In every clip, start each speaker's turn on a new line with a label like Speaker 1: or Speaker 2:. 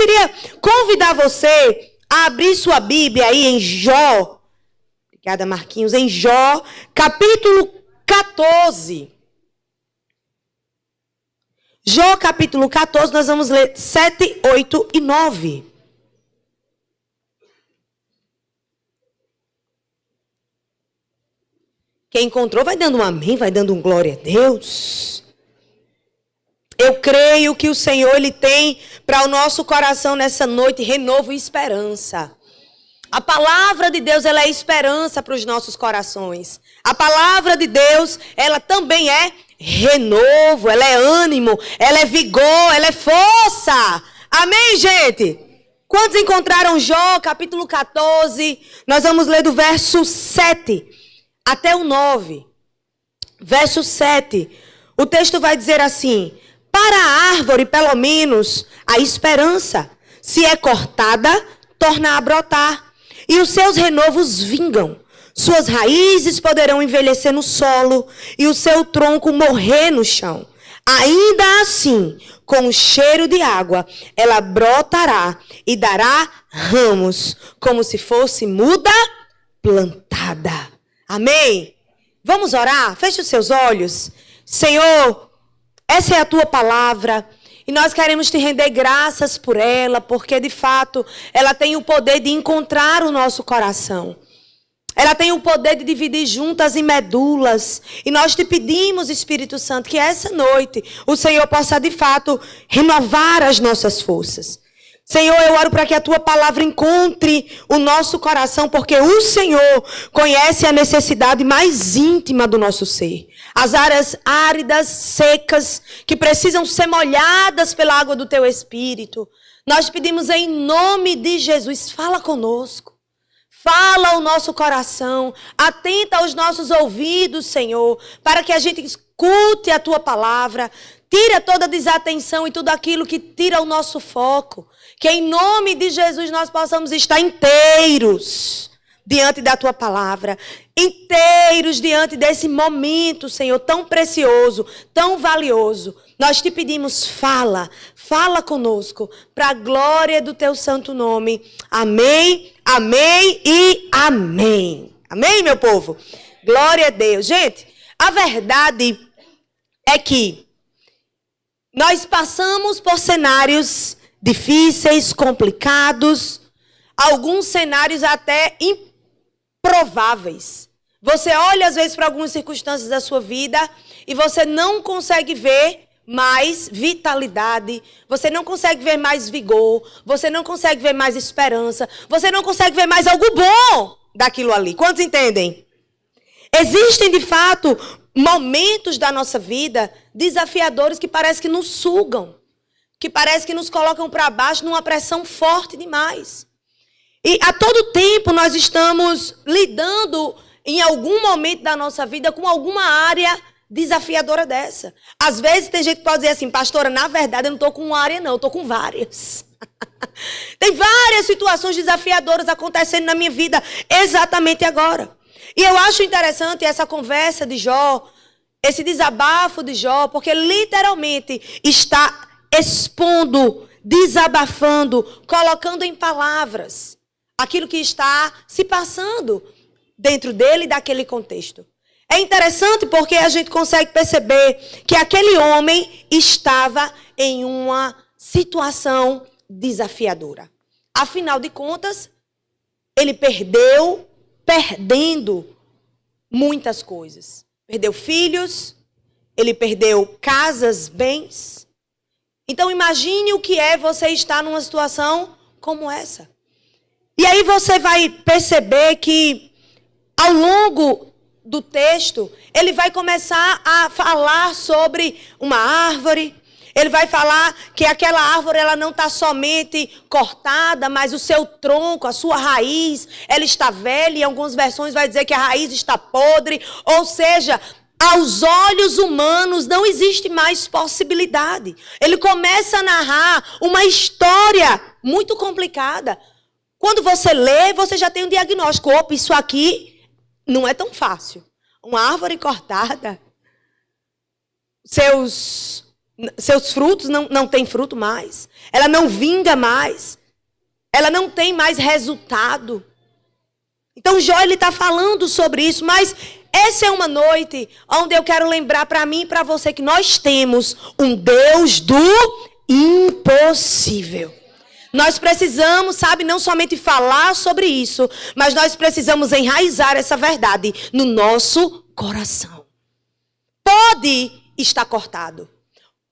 Speaker 1: queria convidar você a abrir sua Bíblia aí em Jó. Obrigada, Marquinhos. Em Jó, capítulo 14. Jó, capítulo 14, nós vamos ler 7, 8 e 9. Quem encontrou vai dando um amém, vai dando um glória a Deus. Eu creio que o Senhor, Ele tem para o nosso coração nessa noite renovo e esperança. A palavra de Deus, ela é esperança para os nossos corações. A palavra de Deus, ela também é renovo, ela é ânimo, ela é vigor, ela é força. Amém, gente? Quantos encontraram Jó, capítulo 14? Nós vamos ler do verso 7 até o 9. Verso 7. O texto vai dizer assim: para a árvore, pelo menos, a esperança, se é cortada, torna a brotar, e os seus renovos vingam. Suas raízes poderão envelhecer no solo, e o seu tronco morrer no chão. Ainda assim, com o cheiro de água, ela brotará e dará ramos, como se fosse muda plantada. Amém? Vamos orar? Feche os seus olhos. Senhor, essa é a tua palavra e nós queremos te render graças por ela, porque de fato ela tem o poder de encontrar o nosso coração. Ela tem o poder de dividir juntas e medulas. E nós te pedimos, Espírito Santo, que essa noite o Senhor possa de fato renovar as nossas forças. Senhor, eu oro para que a tua palavra encontre o nosso coração, porque o Senhor conhece a necessidade mais íntima do nosso ser. As áreas áridas, secas, que precisam ser molhadas pela água do teu Espírito. Nós pedimos em nome de Jesus, fala conosco. Fala ao nosso coração, atenta aos nossos ouvidos, Senhor, para que a gente escute a tua palavra, tira toda a desatenção e tudo aquilo que tira o nosso foco. Que em nome de Jesus nós possamos estar inteiros diante da tua palavra, inteiros diante desse momento, Senhor, tão precioso, tão valioso. Nós te pedimos, fala conosco, para a glória do teu santo nome. Amém, amém e amém. Amém, meu povo? Glória a Deus. Gente, a verdade é que nós passamos por cenários difíceis, complicados, alguns cenários até improváveis. Você olha às vezes para algumas circunstâncias da sua vida e você não consegue ver mais vitalidade, você não consegue ver mais vigor, você não consegue ver mais esperança, você não consegue ver mais algo bom daquilo ali. Quantos entendem? Existem de fato momentos da nossa vida desafiadores que parece que nos sugam, que parece que nos colocam para baixo numa pressão forte demais. E a todo tempo nós estamos lidando em algum momento da nossa vida com alguma área desafiadora dessa. Às vezes tem gente que pode dizer assim, pastora, na verdade eu não estou com uma área não, eu estou com várias. Tem várias situações desafiadoras acontecendo na minha vida exatamente agora. E eu acho interessante essa conversa de Jó, esse desabafo de Jó, porque literalmente está expondo, desabafando, colocando em palavras aquilo que está se passando dentro dele e daquele contexto. É interessante porque a gente consegue perceber que aquele homem estava em uma situação desafiadora. Afinal de contas, ele perdendo muitas coisas. Perdeu filhos, ele perdeu casas, bens. Então imagine o que é você estar numa situação como essa. E aí você vai perceber que ao longo do texto, ele vai começar a falar sobre uma árvore. Ele vai falar que aquela árvore ela não está somente cortada, mas o seu tronco, a sua raiz, ela está velha. Em algumas versões vai dizer que a raiz está podre. Ou seja, aos olhos humanos não existe mais possibilidade. Ele começa a narrar uma história muito complicada. Quando você lê, você já tem um diagnóstico. Opa, isso aqui não é tão fácil. Uma árvore cortada, seus Seus frutos não têm fruto mais. Ela não vinga mais. Ela não tem mais resultado. Então Jó ele está falando sobre isso, mas essa é uma noite onde eu quero lembrar para mim e para você que nós temos um Deus do impossível. Nós precisamos, sabe, não somente falar sobre isso, mas nós precisamos enraizar essa verdade no nosso coração. Pode estar cortado.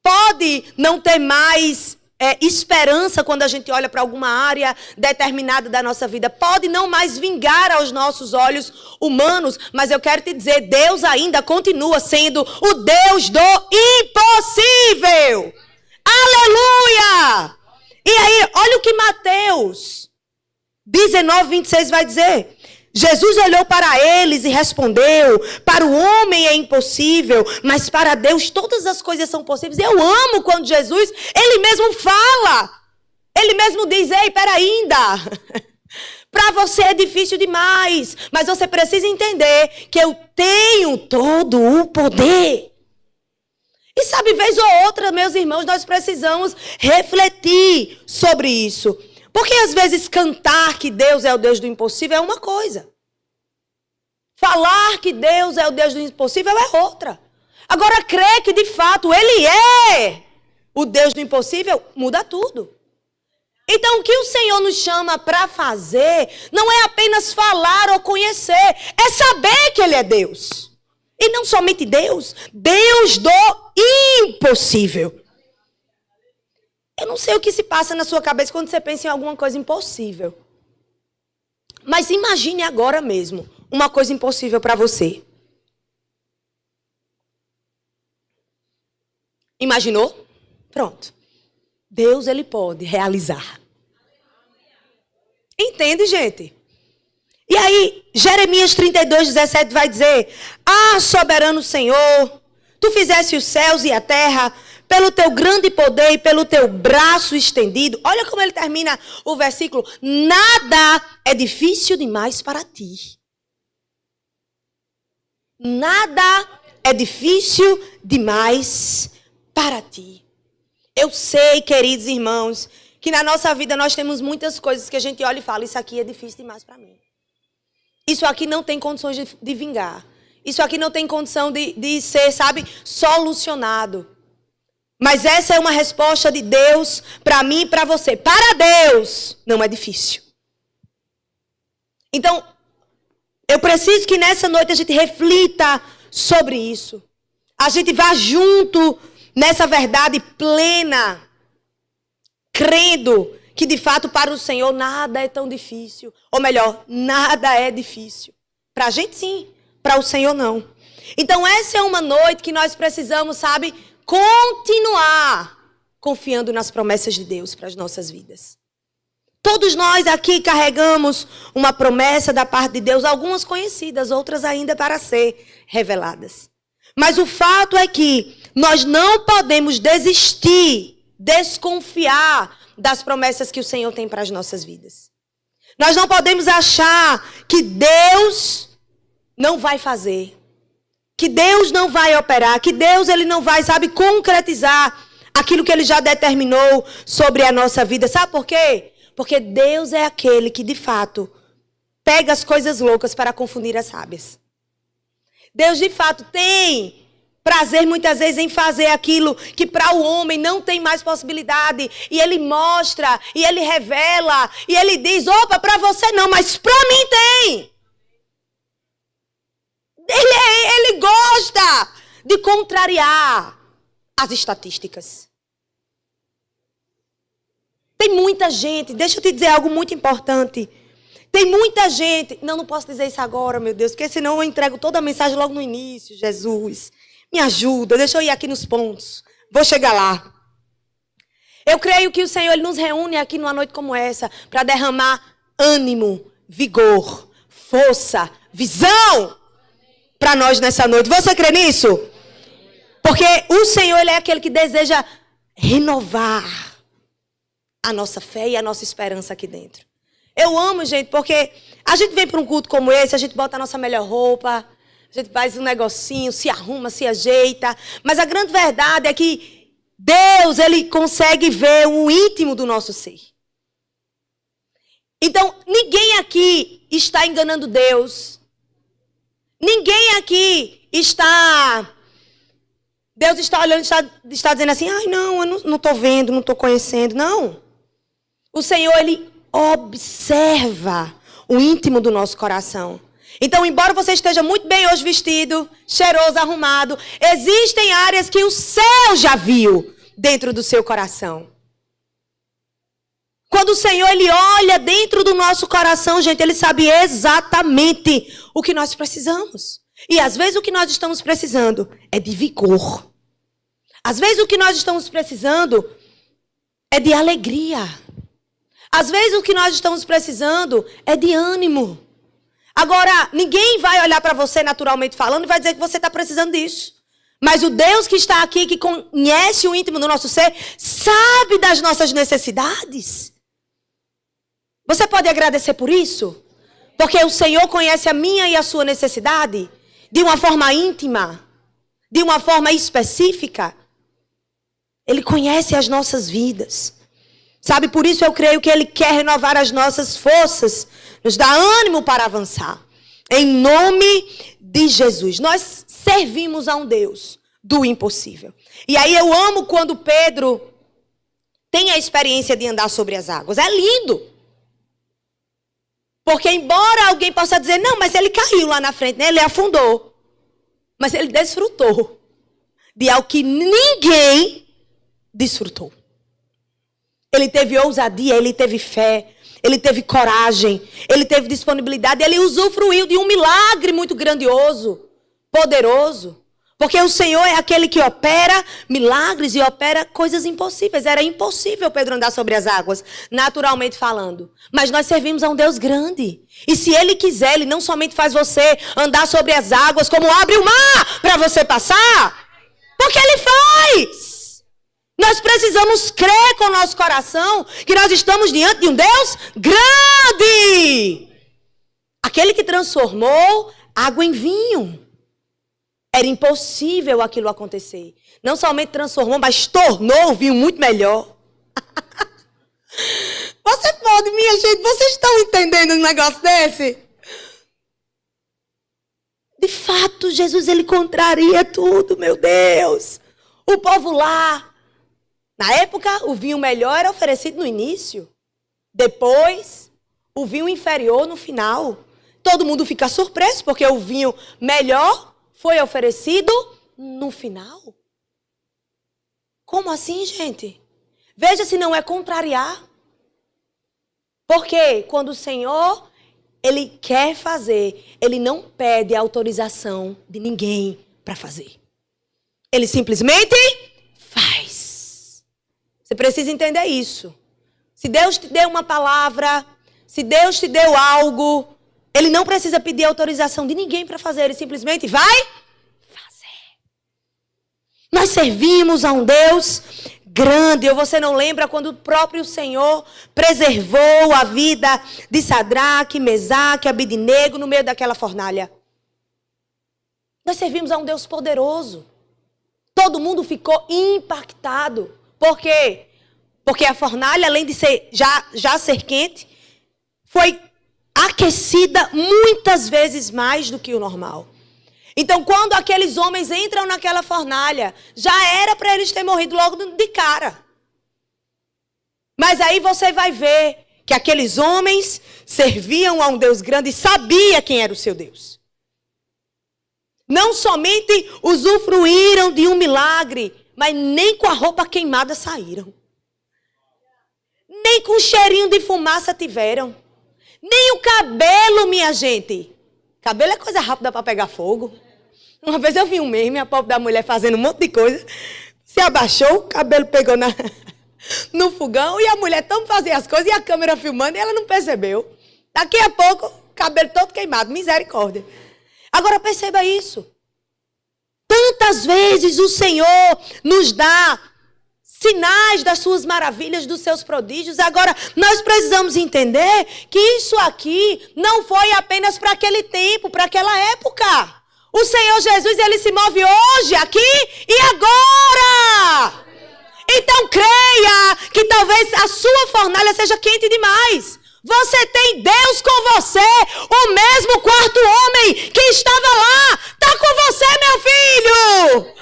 Speaker 1: Pode não ter mais esperança quando a gente olha para alguma área determinada da nossa vida. Pode não mais vingar aos nossos olhos humanos, mas eu quero te dizer, Deus ainda continua sendo o Deus do impossível. Aleluia! E aí, olha o que Mateus 19:26 vai dizer. Jesus olhou para eles e respondeu: para o homem é impossível, mas para Deus todas as coisas são possíveis. Eu amo quando Jesus, ele mesmo fala. Ele mesmo diz: ei, peraí ainda. Para você é difícil demais, mas você precisa entender que eu tenho todo o poder. E sabe, vez ou outra, meus irmãos, nós precisamos refletir sobre isso. Porque às vezes cantar que Deus é o Deus do impossível é uma coisa. Falar que Deus é o Deus do impossível é outra. Agora, crer que de fato Ele é o Deus do impossível muda tudo. Então, o que o Senhor nos chama para fazer não é apenas falar ou conhecer, é saber que Ele é Deus. E não somente Deus, Deus do impossível. Eu não sei o que se passa na sua cabeça quando você pensa em alguma coisa impossível. Mas imagine agora mesmo uma coisa impossível para você. Imaginou? Pronto. Deus, ele pode realizar. Entende, gente? E aí, Jeremias 32:17 vai dizer: ah, soberano Senhor, tu fizeste os céus e a terra pelo teu grande poder e pelo teu braço estendido. Olha como ele termina o versículo. Nada é difícil demais para ti. Nada é difícil demais para ti. Eu sei, queridos irmãos, que na nossa vida nós temos muitas coisas que a gente olha e fala: isso aqui é difícil demais para mim. Isso aqui não tem condições de vingar. Isso aqui não tem condição de ser, sabe, solucionado. Mas essa é uma resposta de Deus para mim e para você. Para Deus não é difícil. Então, eu preciso que nessa noite a gente reflita sobre isso. A gente vá junto nessa verdade plena, crendo que de fato para o Senhor nada é tão difícil. Ou melhor, nada é difícil. Para a gente sim, para o Senhor não. Então essa é uma noite que nós precisamos, sabe, continuar confiando nas promessas de Deus para as nossas vidas. Todos nós aqui carregamos uma promessa da parte de Deus, algumas conhecidas, outras ainda para ser reveladas. Mas o fato é que nós não podemos desistir, desconfiar das promessas que o Senhor tem para as nossas vidas. Nós não podemos achar que Deus não vai fazer, que Deus não vai operar, que Deus ele não vai, sabe, concretizar aquilo que Ele já determinou sobre a nossa vida. Sabe por quê? Porque Deus é aquele que, de fato, pega as coisas loucas para confundir as sábias. Deus, de fato, tem prazer muitas vezes em fazer aquilo que para o homem não tem mais possibilidade. E Ele mostra, e Ele revela, e Ele diz: opa, para você não, mas para mim tem. Ele gosta de contrariar as estatísticas. Tem muita gente, deixa eu te dizer algo muito importante. Tem muita gente, não posso dizer isso agora, meu Deus, porque senão eu entrego toda a mensagem logo no início. Jesus, me ajuda, deixa eu ir aqui nos pontos. Vou chegar lá. Eu creio que o Senhor ele nos reúne aqui numa noite como essa para derramar ânimo, vigor, força, visão para nós nessa noite. Você crê nisso? Porque o Senhor ele é aquele que deseja renovar a nossa fé e a nossa esperança aqui dentro. Eu amo, gente, porque a gente vem para um culto como esse, a gente bota a nossa melhor roupa, a gente faz um negocinho, se arruma, se ajeita. Mas a grande verdade é que Deus, ele consegue ver o íntimo do nosso ser. Então, ninguém aqui está enganando Deus. Ninguém aqui está... Deus está olhando, está dizendo assim, ai não, eu não estou vendo, não estou conhecendo. Não. O Senhor, ele observa o íntimo do nosso coração. Então, embora você esteja muito bem hoje vestido, cheiroso, arrumado, existem áreas que o céu já viu dentro do seu coração. Quando o Senhor, ele olha dentro do nosso coração, gente, ele sabe exatamente o que nós precisamos. E às vezes o que nós estamos precisando é de vigor. Às vezes o que nós estamos precisando é de alegria. Às vezes o que nós estamos precisando é de ânimo. Agora, ninguém vai olhar para você naturalmente falando e vai dizer que você está precisando disso. Mas o Deus que está aqui, que conhece o íntimo do nosso ser, sabe das nossas necessidades. Você pode agradecer por isso? Porque o Senhor conhece a minha e a sua necessidade de uma forma íntima, de uma forma específica. Ele conhece as nossas vidas. Sabe, por isso eu creio que Ele quer renovar as nossas forças, nos dá ânimo para avançar. Em nome de Jesus. Nós servimos a um Deus do impossível. E aí eu amo quando Pedro tem a experiência de andar sobre as águas. É lindo. Porque embora alguém possa dizer, não, mas ele caiu lá na frente, né? Ele afundou. Mas ele desfrutou de algo que ninguém desfrutou. Ele teve ousadia, ele teve fé, ele teve coragem, ele teve disponibilidade, ele usufruiu de um milagre muito grandioso, poderoso. Porque o Senhor é aquele que opera milagres e opera coisas impossíveis. Era impossível Pedro andar sobre as águas, naturalmente falando. Mas nós servimos a um Deus grande. E se Ele quiser, Ele não somente faz você andar sobre as águas, como abre o mar para você passar. Porque Ele faz. Nós precisamos crer com o nosso coração que nós estamos diante de um Deus grande. Aquele que transformou água em vinho. Era impossível aquilo acontecer. Não somente transformou, mas tornou o vinho muito melhor. Você pode, minha gente, vocês estão entendendo um negócio desse? De fato, Jesus, ele contraria tudo, meu Deus. O povo lá, na época, o vinho melhor era oferecido no início. Depois, o vinho inferior no final. Todo mundo fica surpreso, porque o vinho melhor foi oferecido no final. Como assim, gente? Veja se não é contrariar. Porque quando o Senhor, Ele quer fazer, Ele não pede autorização de ninguém para fazer. Ele simplesmente faz. Você precisa entender isso. Se Deus te deu uma palavra, se Deus te deu algo, Ele não precisa pedir autorização de ninguém para fazer. Ele simplesmente vai fazer. Nós servimos a um Deus grande. Ou você não lembra quando o próprio Senhor preservou a vida de Sadraque, Mesaque, Abidnego no meio daquela fornalha? Nós servimos a um Deus poderoso. Todo mundo ficou impactado. Por quê? Porque a fornalha, além de ser já ser quente, foi aquecida muitas vezes mais do que o normal. Então, quando aqueles homens entram naquela fornalha, já era para eles terem morrido logo de cara. Mas aí você vai ver que aqueles homens serviam a um Deus grande e sabia quem era o seu Deus. Não somente usufruíram de um milagre, mas nem com a roupa queimada saíram. Nem com cheirinho de fumaça tiveram. Nem o cabelo, minha gente. Cabelo é coisa rápida para pegar fogo. Uma vez eu vi um meme, a pobre da mulher fazendo um monte de coisa. Se abaixou, o cabelo pegou no fogão e a mulher tão fazia as coisas e a câmera filmando e ela não percebeu. Daqui a pouco, cabelo todo queimado. Misericórdia. Agora perceba isso. Tantas vezes o Senhor nos dá sinais das suas maravilhas, dos seus prodígios. Agora, nós precisamos entender que isso aqui não foi apenas para aquele tempo, para aquela época. O Senhor Jesus, Ele se move hoje, aqui e agora. Então creia que talvez a sua fornalha seja quente demais. Você tem Deus com você, o mesmo quarto homem que estava lá. Está com você, meu filho.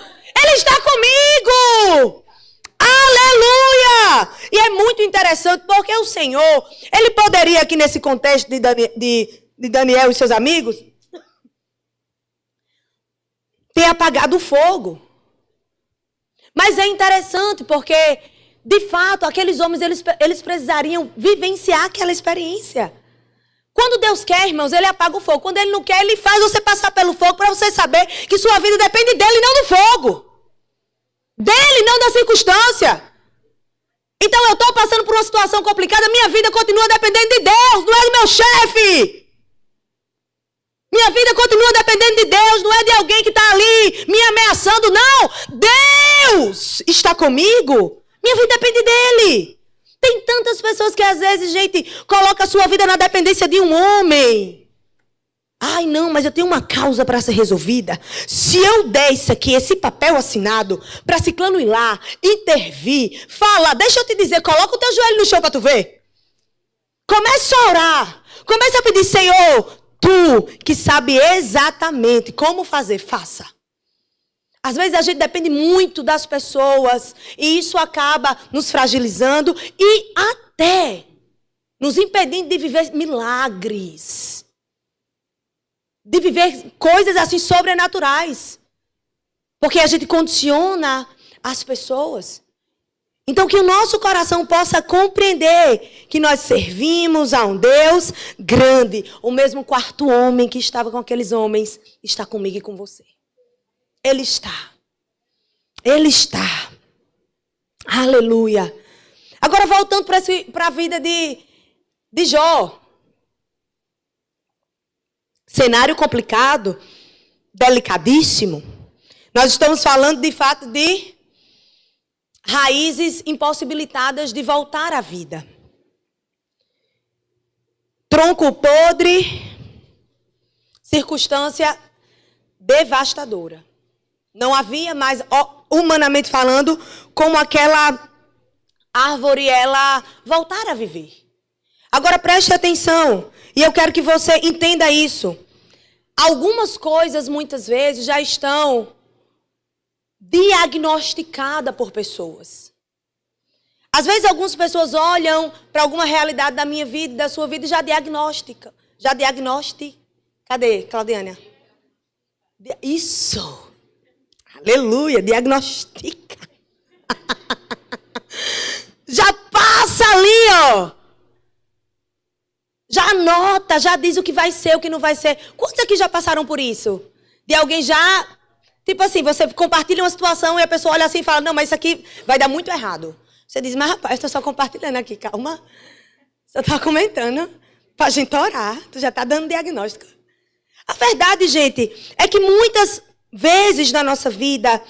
Speaker 1: Ele está comigo. Aleluia! E é muito interessante porque o Senhor, ele poderia aqui nesse contexto de Daniel e seus amigos, ter apagado o fogo. Mas é interessante porque, de fato, aqueles homens, eles precisariam vivenciar aquela experiência. Quando Deus quer, irmãos, ele apaga o fogo. Quando ele não quer, ele faz você passar pelo fogo para você saber que sua vida depende dele e não do fogo. Dele, não da circunstância. Então eu estou passando por uma situação complicada, minha vida continua dependendo de Deus, não é do meu chefe. Minha vida continua dependendo de Deus, não é de alguém que está ali me ameaçando, não. Deus está comigo, minha vida depende dele. Tem tantas pessoas que às vezes, gente, coloca a sua vida na dependência de um homem. Ai, não, mas eu tenho uma causa para ser resolvida. Se eu der isso aqui, esse papel assinado, para Ciclano ir lá, intervir, falar, deixa eu te dizer, coloca o teu joelho no chão para tu ver. Comece a orar. Comece a pedir, Senhor, tu que sabe exatamente como fazer, faça. Às vezes a gente depende muito das pessoas e isso acaba nos fragilizando e até nos impedindo de viver milagres. De viver coisas assim sobrenaturais. Porque a gente condiciona as pessoas. Então que o nosso coração possa compreender que nós servimos a um Deus grande. O mesmo quarto homem que estava com aqueles homens está comigo e com você. Ele está. Ele está. Aleluia. Agora voltando para a vida de Jó. Cenário complicado, delicadíssimo. Nós estamos falando de fato de raízes impossibilitadas de voltar à vida. Tronco podre, circunstância devastadora. Não havia mais, humanamente falando, como aquela árvore ela voltar a viver. Agora preste atenção, e eu quero que você entenda isso. Algumas coisas, muitas vezes, já estão diagnosticadas por pessoas. Às vezes, algumas pessoas olham para alguma realidade da minha vida, da sua vida, e já diagnostica. Cadê, Claudiana? Isso. Aleluia, diagnostica. Já passa ali, ó. Já anota, já diz o que vai ser, o que não vai ser. Quantos aqui já passaram por isso? De alguém já... Tipo assim, você compartilha uma situação e a pessoa olha assim e fala, não, mas isso aqui vai dar muito errado. Você diz, mas rapaz, eu estou só compartilhando aqui, calma. Você está comentando para a gente orar. Tu já está dando diagnóstico. A verdade, gente, é que muitas vezes na nossa vida,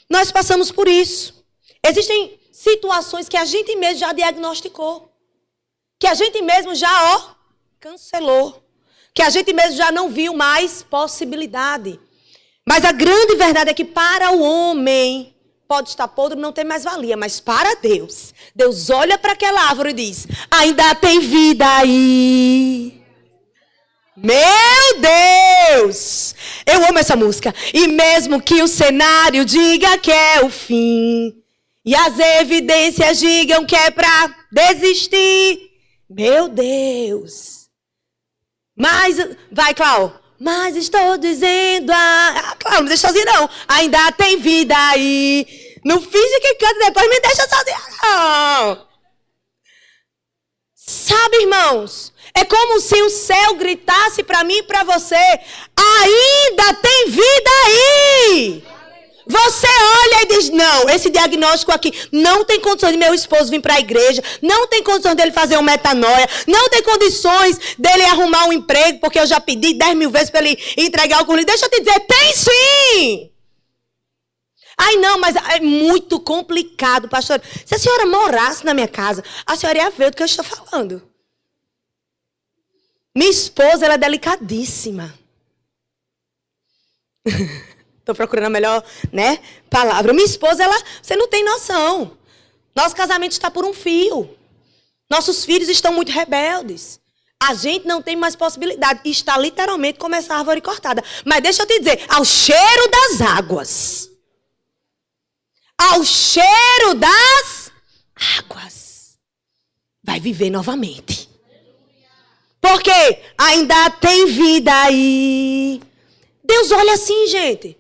Speaker 1: nós passamos por isso. Existem situações que a gente mesmo já diagnosticou. Que a gente mesmo já, cancelou. Que a gente mesmo já não viu mais possibilidade. Mas a grande verdade é que para o homem pode estar podre, não tem mais valia. Mas para Deus, Deus olha para aquela árvore e diz, ainda tem vida aí. Meu Deus! Eu amo essa música. E mesmo que o cenário diga que é o fim, e as evidências digam que é para desistir. Meu Deus! Mas, vai, Cláudio. Mas estou dizendo, Cláudio, não me deixa sozinha não. Ainda tem vida aí. Não finge que canta, depois me deixa sozinha não. Sabe, irmãos, é como se o céu gritasse para mim e para você, ainda tem vida aí. Você olha e diz, não, esse diagnóstico aqui não tem condições de meu esposo vir para a igreja, não tem condições dele fazer uma metanoia, não tem condições dele arrumar um emprego, porque eu já pedi 10 mil vezes para ele entregar o currículo. Deixa eu te dizer, tem sim! Ai não, mas é muito complicado, pastor. Se a senhora morasse na minha casa, a senhora ia ver do que eu estou falando. Minha esposa, ela é delicadíssima. Estou procurando a melhor, palavra. Minha esposa, você não tem noção. Nosso casamento está por um fio. Nossos filhos estão muito rebeldes. A gente não tem mais possibilidade. Está literalmente como essa árvore cortada. Mas deixa eu te dizer, ao cheiro das águas. Ao cheiro das águas. Vai viver novamente. Porque ainda tem vida aí. Deus olha assim, gente.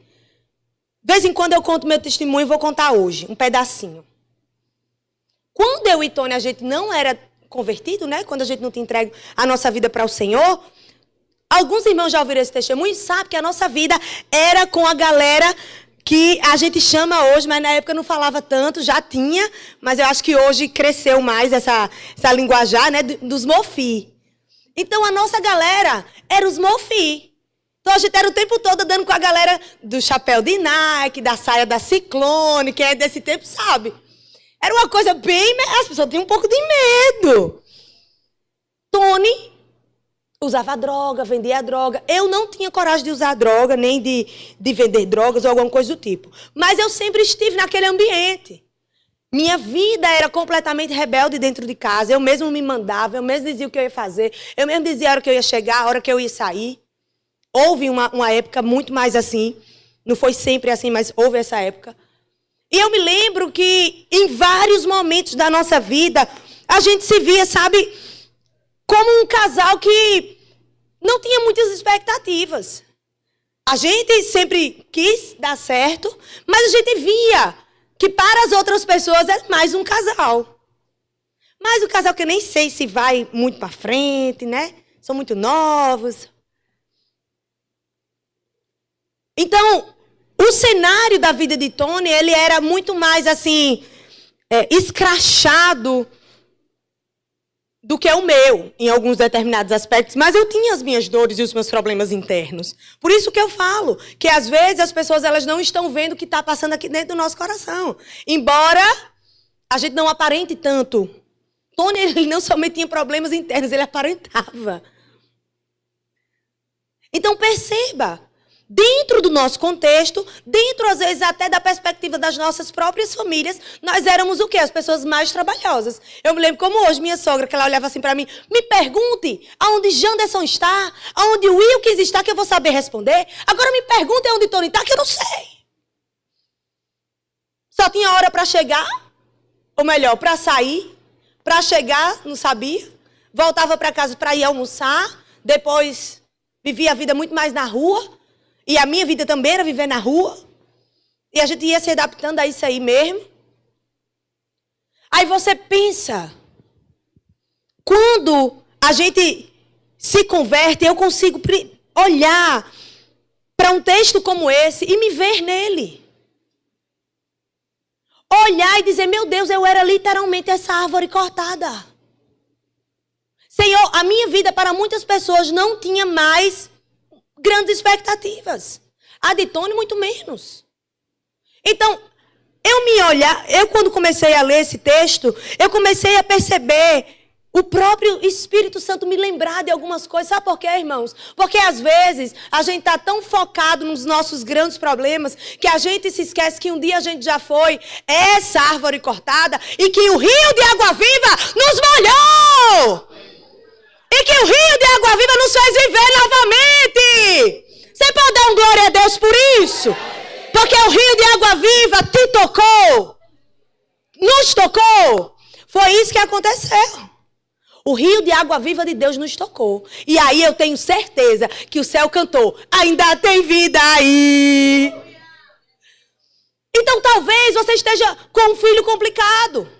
Speaker 1: De vez em quando eu conto meu testemunho e vou contar hoje, um pedacinho. Quando eu e Tony, a gente não era convertido, né? Quando a gente não tinha entregue a nossa vida para o Senhor. Alguns irmãos já ouviram esse testemunho e sabem que a nossa vida era com a galera que a gente chama hoje, mas na época não falava tanto, já tinha. Mas eu acho que hoje cresceu mais essa linguajar, né? Dos mofi. Então a nossa galera era os mofi. Então a gente era o tempo todo andando com a galera do chapéu de Nike, da saia da Ciclone, quem é desse tempo sabe. Era uma coisa bem... As pessoas tinham um pouco de medo. Tony usava droga, vendia droga. Eu não tinha coragem de usar droga, nem de vender drogas ou alguma coisa do tipo. Mas eu sempre estive naquele ambiente. Minha vida era completamente rebelde dentro de casa. Eu mesmo me mandava, eu mesmo dizia o que eu ia fazer. Eu mesmo dizia a hora que eu ia chegar, a hora que eu ia sair. Houve uma época muito mais assim. Não foi sempre assim, mas houve essa época. E eu me lembro que em vários momentos da nossa vida, a gente se via, sabe, como um casal que não tinha muitas expectativas. A gente sempre quis dar certo, mas a gente via que para as outras pessoas é mais um casal. Mas um casal que eu nem sei se vai muito para frente, né? São muito novos. Então... O cenário da vida de Tony, ele era muito mais, assim, escrachado do que o meu, em alguns determinados aspectos. Mas eu tinha as minhas dores e os meus problemas internos. Por isso que eu falo, que às vezes as pessoas elas não estão vendo o que está passando aqui dentro do nosso coração. Embora a gente não aparente tanto. Tony, ele não somente tinha problemas internos, ele aparentava. Então perceba. Dentro do nosso contexto, dentro, às vezes, até da perspectiva das nossas próprias famílias, nós éramos o quê? As pessoas mais trabalhosas. Eu me lembro como hoje, minha sogra, que ela olhava assim para mim, me pergunte aonde Janderson está, aonde Wilkins está, que eu vou saber responder. Agora me pergunte aonde Tony está, que eu não sei. Só tinha hora para chegar, ou melhor, para sair, para chegar, não sabia. Voltava para casa para ir almoçar, depois vivia a vida muito mais na rua. E a minha vida também era viver na rua. E a gente ia se adaptando a isso aí mesmo. Aí você pensa, quando a gente se converte, eu consigo olhar para um texto como esse e me ver nele. Olhar e dizer, meu Deus, eu era literalmente essa árvore cortada. Senhor, a minha vida para muitas pessoas não tinha mais grandes expectativas. A de Tony, muito menos. Então, eu quando comecei a ler esse texto, eu comecei a perceber o próprio Espírito Santo me lembrar de algumas coisas. Sabe por quê, irmãos? Porque às vezes a gente está tão focado nos nossos grandes problemas que a gente se esquece que um dia a gente já foi essa árvore cortada e que o rio de água viva nos molhou. E que o rio de água viva nos fez viver novamente. Você pode dar um glória a Deus por isso? Porque o rio de água viva te tocou. Nos tocou. Foi isso que aconteceu. O rio de água viva de Deus nos tocou. E aí eu tenho certeza que o céu cantou. Ainda tem vida aí. Então talvez você esteja com um filho complicado.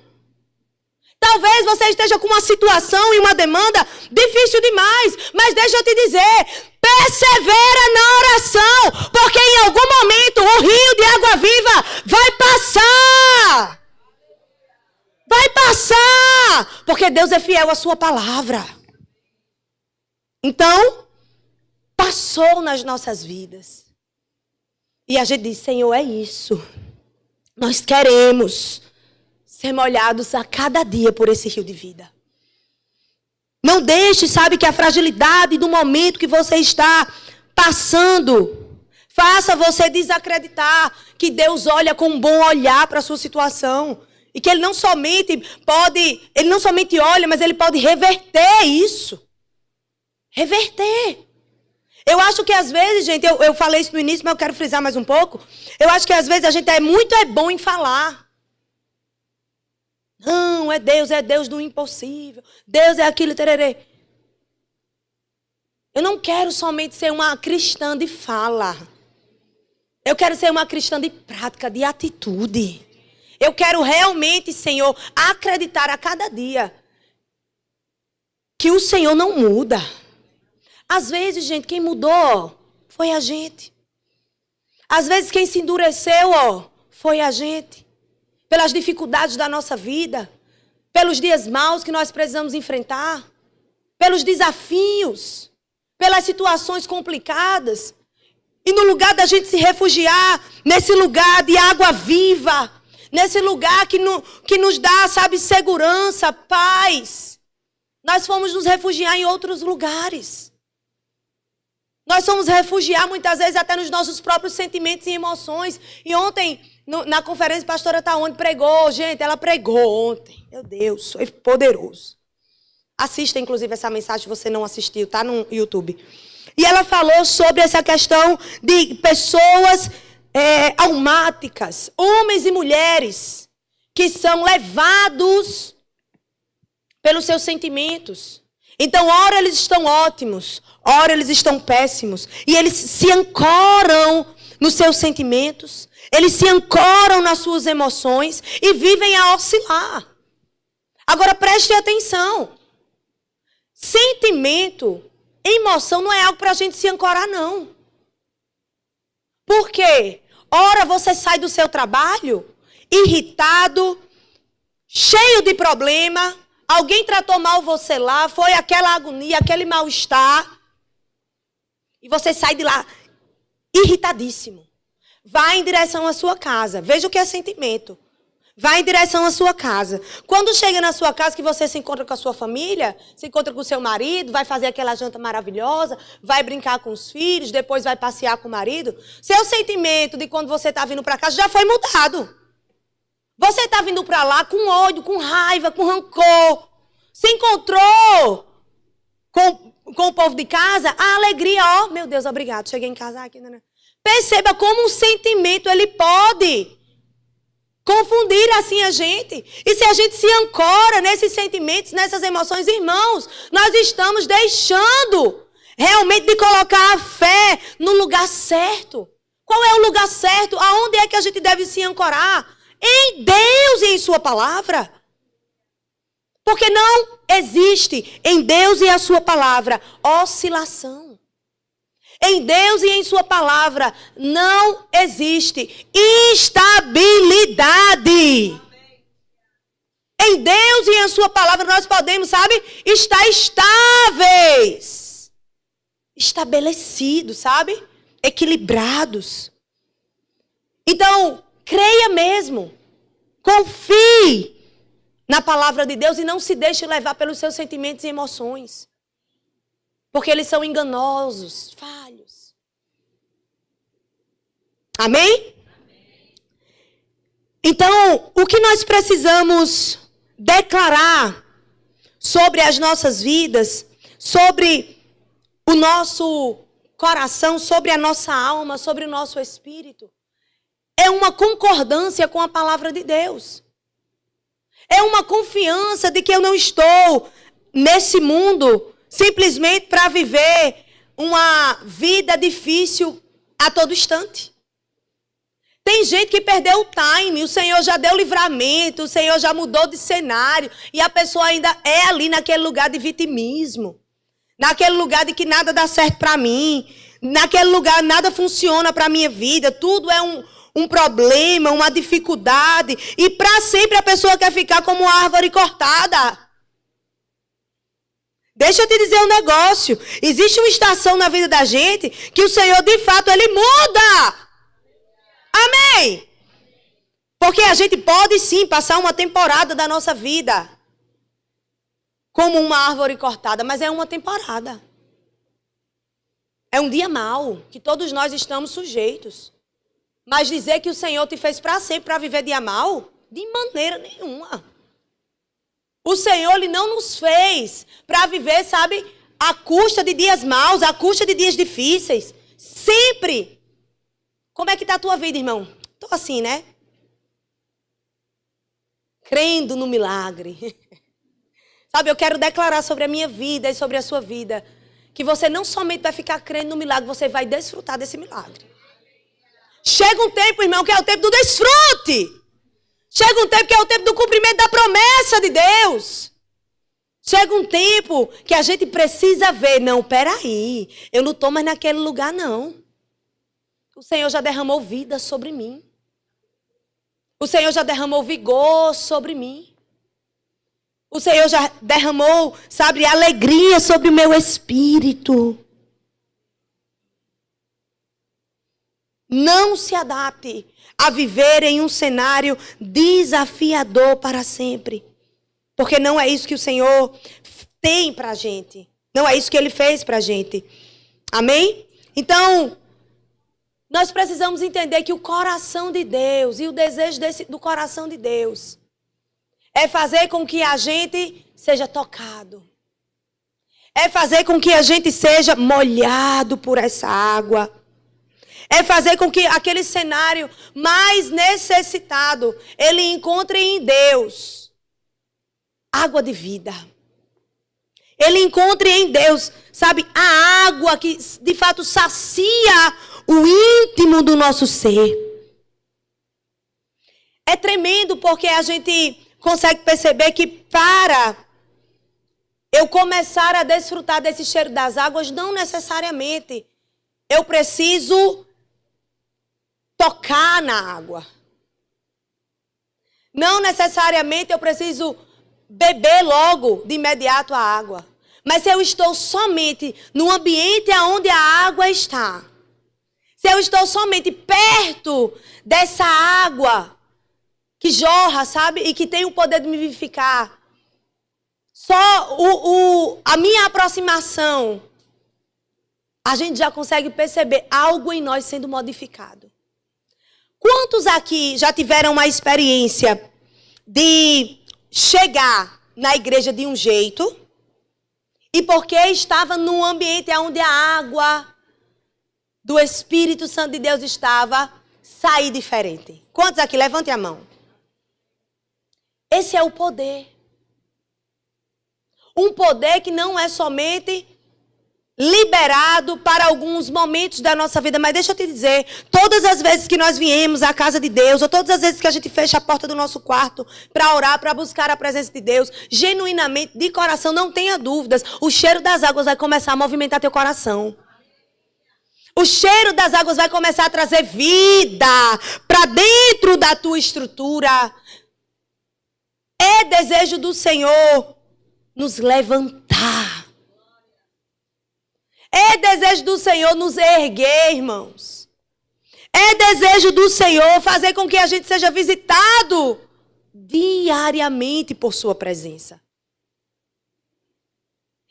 Speaker 1: Talvez você esteja com uma situação e uma demanda difícil demais. Mas deixa eu te dizer, persevera na oração. Porque em algum momento o rio de água viva vai passar. Vai passar. Porque Deus é fiel à sua palavra. Então, passou nas nossas vidas. E a gente diz, Senhor, é isso. Nós queremos ser molhados a cada dia por esse rio de vida. Não deixe, sabe, que a fragilidade do momento que você está passando faça você desacreditar que Deus olha com um bom olhar para a sua situação. E que ele não somente olha, mas ele pode reverter isso. Reverter. Eu acho que às vezes, gente, eu falei isso no início, mas eu quero frisar mais um pouco. Eu acho que às vezes a gente é bom em falar. Não, é Deus do impossível. Deus é aquilo, tererê. Eu não quero somente ser uma cristã de fala. Eu quero ser uma cristã de prática, de atitude. Eu quero realmente, Senhor, acreditar a cada dia que o Senhor não muda. Às vezes, gente, quem mudou foi a gente. Às vezes, quem se endureceu, foi a gente. Pelas dificuldades da nossa vida. Pelos dias maus que nós precisamos enfrentar. Pelos desafios. Pelas situações complicadas. E no lugar da gente se refugiar, nesse lugar de água viva. Nesse lugar que nos dá, sabe, segurança, paz. Nós fomos nos refugiar em outros lugares. Nós fomos refugiar muitas vezes até nos nossos próprios sentimentos e emoções. E ontem, na conferência, a pastora Taone pregou. Gente, ela pregou ontem. Meu Deus, foi poderoso. Assista, inclusive, essa mensagem se você não assistiu, tá no YouTube. E ela falou sobre essa questão de pessoas almáticas, homens e mulheres, que são levados pelos seus sentimentos. Então, ora eles estão ótimos, ora eles estão péssimos. E eles se ancoram nos seus sentimentos, eles se ancoram nas suas emoções e vivem a oscilar. Agora, preste atenção. Sentimento, emoção não é algo para a gente se ancorar, não. Por quê? Ora você sai do seu trabalho irritado, cheio de problema, alguém tratou mal você lá, foi aquela agonia, aquele mal-estar, e você sai de lá irritadíssimo. Vai em direção à sua casa. Veja o que é sentimento. Vai em direção à sua casa. Quando chega na sua casa, que você se encontra com a sua família, se encontra com o seu marido, vai fazer aquela janta maravilhosa, vai brincar com os filhos, depois vai passear com o marido, seu sentimento de quando você está vindo para casa já foi mudado. Você está vindo para lá com ódio, com raiva, com rancor. Se encontrou com o povo de casa, a alegria, ó, meu Deus, obrigado, cheguei em casa aqui. Né? Perceba como um sentimento, ele pode confundir assim a gente. E se a gente se ancora nesses sentimentos, nessas emoções, irmãos, nós estamos deixando realmente de colocar a fé no lugar certo. Qual é o lugar certo? Aonde é que a gente deve se ancorar? Em Deus e em sua palavra. Porque não existe em Deus e a sua palavra oscilação. Em Deus e em sua palavra não existe instabilidade. Em Deus e em sua palavra nós podemos, sabe, estar estáveis. Estabelecidos, sabe? Equilibrados. Então, creia mesmo. Confie na palavra de Deus e não se deixe levar pelos seus sentimentos e emoções. Porque eles são enganosos, falhos. Amém? Então, o que nós precisamos declarar sobre as nossas vidas, sobre o nosso coração, sobre a nossa alma, sobre o nosso espírito, é uma concordância com a palavra de Deus. É uma confiança de que eu não estou nesse mundo simplesmente para viver uma vida difícil a todo instante. Tem gente que perdeu o time, o Senhor já deu livramento, o Senhor já mudou de cenário, e a pessoa ainda é ali naquele lugar de vitimismo, naquele lugar de que nada dá certo para mim, naquele lugar nada funciona para a minha vida, tudo é um problema, uma dificuldade, e para sempre a pessoa quer ficar como uma árvore cortada. Deixa eu te dizer um negócio. Existe uma estação na vida da gente que o Senhor, de fato, Ele muda. Amém? Porque a gente pode, sim, passar uma temporada da nossa vida como uma árvore cortada, mas é uma temporada. É um dia mau, que todos nós estamos sujeitos. Mas dizer que o Senhor te fez para sempre para viver dia mau, De maneira nenhuma. O Senhor, Ele não nos fez para viver, sabe, à custa de dias maus, à custa de dias difíceis. Sempre. Como é que está a tua vida, irmão? Estou assim, né? Crendo no milagre. Sabe, eu quero declarar sobre a minha vida e sobre a sua vida que você não somente vai ficar crendo no milagre, você vai desfrutar desse milagre. Chega um tempo, irmão, que é o tempo do desfrute. Chega um tempo que é o tempo do cumprimento da promessa de Deus. Chega um tempo que a gente precisa ver. Não, peraí, eu não estou mais naquele lugar, não. O Senhor já derramou vida sobre mim. O Senhor já derramou vigor sobre mim. O Senhor já derramou, sabe, alegria sobre o meu espírito. Não se adapte a viver em um cenário desafiador para sempre. Porque não é isso que o Senhor tem para a gente. Não é isso que Ele fez para a gente. Amém? Então, nós precisamos entender que o coração de Deus e o desejo do coração de Deus é fazer com que a gente seja tocado. É fazer com que a gente seja molhado por essa água. É fazer com que aquele cenário mais necessitado, ele encontre em Deus água de vida. Ele encontre em Deus, sabe, a água que de fato sacia o íntimo do nosso ser. É tremendo porque a gente consegue perceber que para eu começar a desfrutar desse cheiro das águas, não necessariamente eu preciso tocar na água. Não necessariamente eu preciso beber logo, de imediato, a água. Mas se eu estou somente no ambiente onde a água está, se eu estou somente perto dessa água que jorra, sabe? E que tem o poder de me vivificar. Só a minha aproximação, a gente já consegue perceber algo em nós sendo modificado. Quantos aqui já tiveram uma experiência de chegar na igreja de um jeito e porque estava num ambiente onde a água do Espírito Santo de Deus estava, sair diferente? Quantos aqui? Levantem a mão. Esse é o poder. Um poder que não é somente liberado para alguns momentos da nossa vida. Mas deixa eu te dizer, todas as vezes que nós viemos à casa de Deus, ou todas as vezes que a gente fecha a porta do nosso quarto para orar, para buscar a presença de Deus, genuinamente, de coração, não tenha dúvidas, o cheiro das águas vai começar a movimentar teu coração. O cheiro das águas vai começar a trazer vida para dentro da tua estrutura. É desejo do Senhor nos levantar. É desejo do Senhor nos erguer, irmãos. É desejo do Senhor fazer com que a gente seja visitado diariamente por sua presença.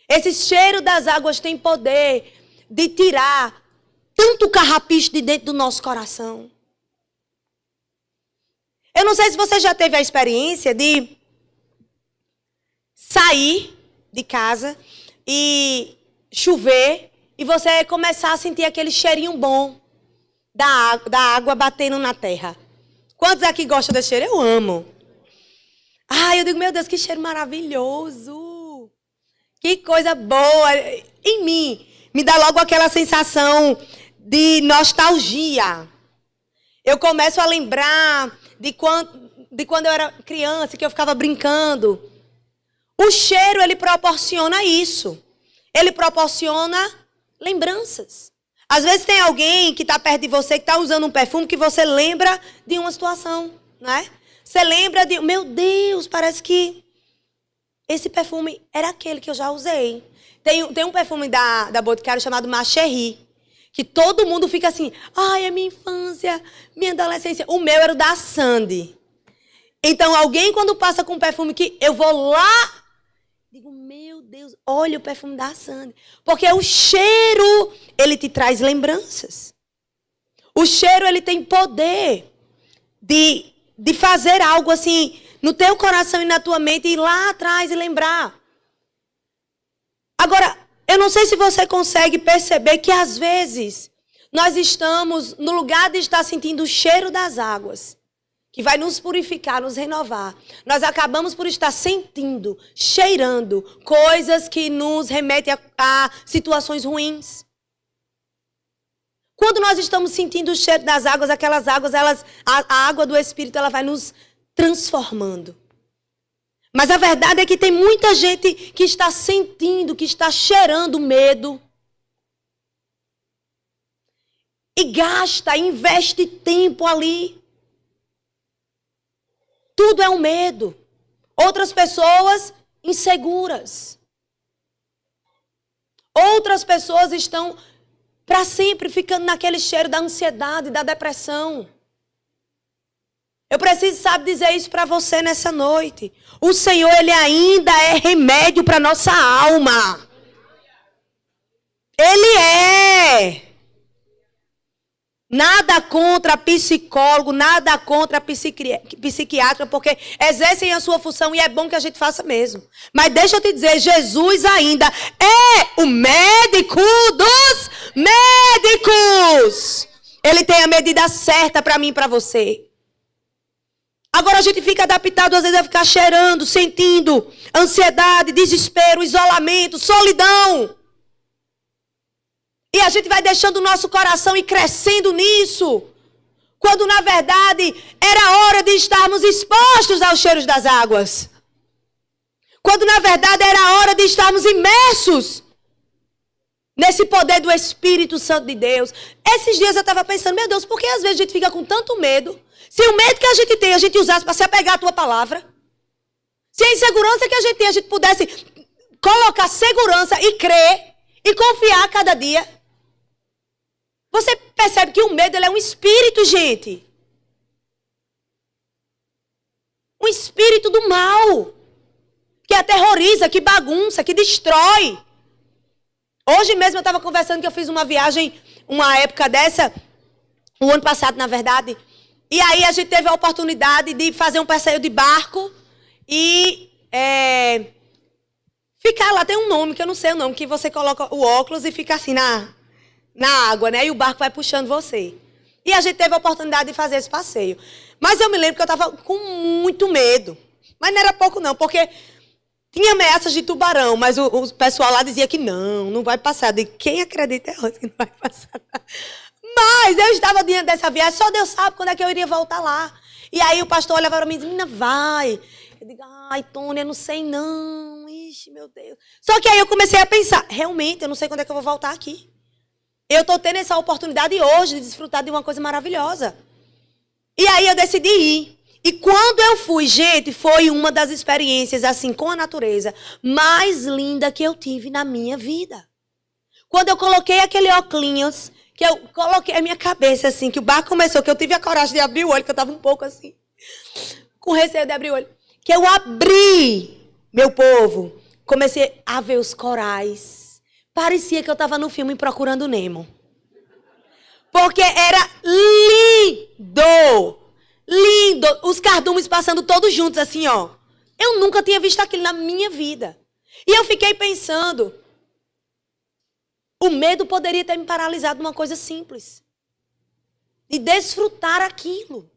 Speaker 1: Esse cheiro das águas tem poder de tirar tanto carrapicho de dentro do nosso coração. Eu não sei se você já teve a experiência de sair de casa e chover e você começar a sentir aquele cheirinho bom da água batendo na terra. Quantos aqui gostam desse cheiro? Eu amo. Eu digo, meu Deus, que cheiro maravilhoso. Que coisa boa. Em mim, me dá logo aquela sensação de nostalgia. Eu começo a lembrar de quando eu era criança, que eu ficava brincando. O cheiro, ele proporciona isso. Ele proporciona lembranças. Às vezes tem alguém que está perto de você, que está usando um perfume, que você lembra de uma situação, né? Você lembra de, meu Deus, parece que esse perfume era aquele que eu já usei. Tem um perfume da Boticário chamado Ma Chérie, que todo mundo fica assim, é minha infância, minha adolescência. O meu era o da Sandy. Então, alguém quando passa com um perfume que eu vou lá, digo, meu Deus, olha o perfume da Sandy. Porque o cheiro, ele te traz lembranças. O cheiro, ele tem poder de de fazer algo assim no teu coração e na tua mente, ir lá atrás e lembrar. Agora, eu não sei se você consegue perceber que às vezes nós estamos no lugar de estar sentindo o cheiro das águas, que vai nos purificar, nos renovar. Nós acabamos por estar sentindo, cheirando coisas que nos remetem a situações ruins. Quando nós estamos sentindo o cheiro das águas, aquelas águas, a água do Espírito, ela vai nos transformando. Mas a verdade é que tem muita gente que está sentindo, que está cheirando medo. E gasta, investe tempo ali. Tudo é um medo. Outras pessoas inseguras. Outras pessoas estão para sempre ficando naquele cheiro da ansiedade, da depressão. Eu preciso, sabe, dizer isso para você nessa noite. O Senhor, Ele ainda é remédio para nossa alma. Ele é. Nada contra psicólogo, nada contra psiquiatra, porque exercem a sua função e é bom que a gente faça mesmo. Mas deixa eu te dizer, Jesus ainda é o médico dos médicos. Ele tem a medida certa para mim e para você. Agora a gente fica adaptado às vezes a ficar cheirando, sentindo ansiedade, desespero, isolamento, solidão. E a gente vai deixando o nosso coração ir crescendo nisso. Quando na verdade era hora de estarmos expostos aos cheiros das águas. Quando na verdade era hora de estarmos imersos nesse poder do Espírito Santo de Deus. Esses dias eu estava pensando, meu Deus, por que às vezes a gente fica com tanto medo? Se o medo que a gente tem, a gente usasse para se apegar à tua palavra. Se a insegurança que a gente tem, a gente pudesse colocar segurança e crer e confiar a cada dia. Você percebe que o medo ele é um espírito, gente. Um espírito do mal. Que aterroriza, que bagunça, que destrói. Hoje mesmo eu estava conversando que eu fiz uma viagem, uma época dessa, o ano passado, na verdade. E aí a gente teve a oportunidade de fazer um passeio de barco e ficar lá. Tem um nome, que eu não sei o nome, que você coloca o óculos e fica assim na água, né? E o barco vai puxando você. E a gente teve a oportunidade de fazer esse passeio. Mas eu me lembro que eu estava com muito medo. Mas não era pouco não, porque tinha ameaças de tubarão, mas o pessoal lá dizia que não vai passar. De quem acredita é outro que não vai passar. Mas eu estava diante dessa viagem, só Deus sabe quando é que eu iria voltar lá. E aí o pastor olhava para mim e dizia, menina, vai. Eu digo, ai, Tônia, eu não sei não. Ixi, meu Deus. Só que aí eu comecei a pensar, realmente, eu não sei quando é que eu vou voltar aqui. Eu estou tendo essa oportunidade hoje de desfrutar de uma coisa maravilhosa. E aí eu decidi ir. E quando eu fui, gente, foi uma das experiências, assim, com a natureza, mais linda que eu tive na minha vida. Quando eu coloquei aquele óculos, que eu coloquei a minha cabeça, assim, que o barco começou, que eu tive a coragem de abrir o olho, que eu estava um pouco assim, com receio de abrir o olho. Que eu abri, meu povo, comecei a ver os corais. Parecia que eu estava no filme Procurando Nemo. Porque era lindo. Lindo. Os cardumes passando todos juntos assim, ó. Eu nunca tinha visto aquilo na minha vida. E eu fiquei pensando, o medo poderia ter me paralisado numa coisa simples. De desfrutar aquilo.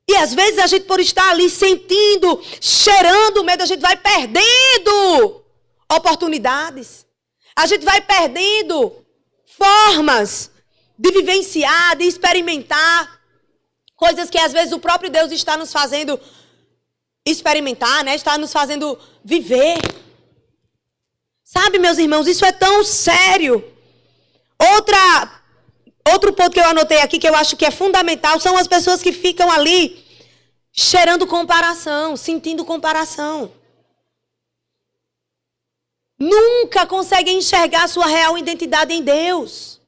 Speaker 1: E às vezes a gente, por estar ali sentindo, cheirando o medo, a gente vai perdendo oportunidades. A gente vai perdendo formas de vivenciar, de experimentar coisas que às vezes o próprio Deus está nos fazendo experimentar, né? Está nos fazendo viver. Sabe, meus irmãos, isso é tão sério. Outro ponto que eu anotei aqui, que eu acho que é fundamental, são as pessoas que ficam ali cheirando comparação, sentindo comparação. Nunca conseguem enxergar a sua real identidade em Deus.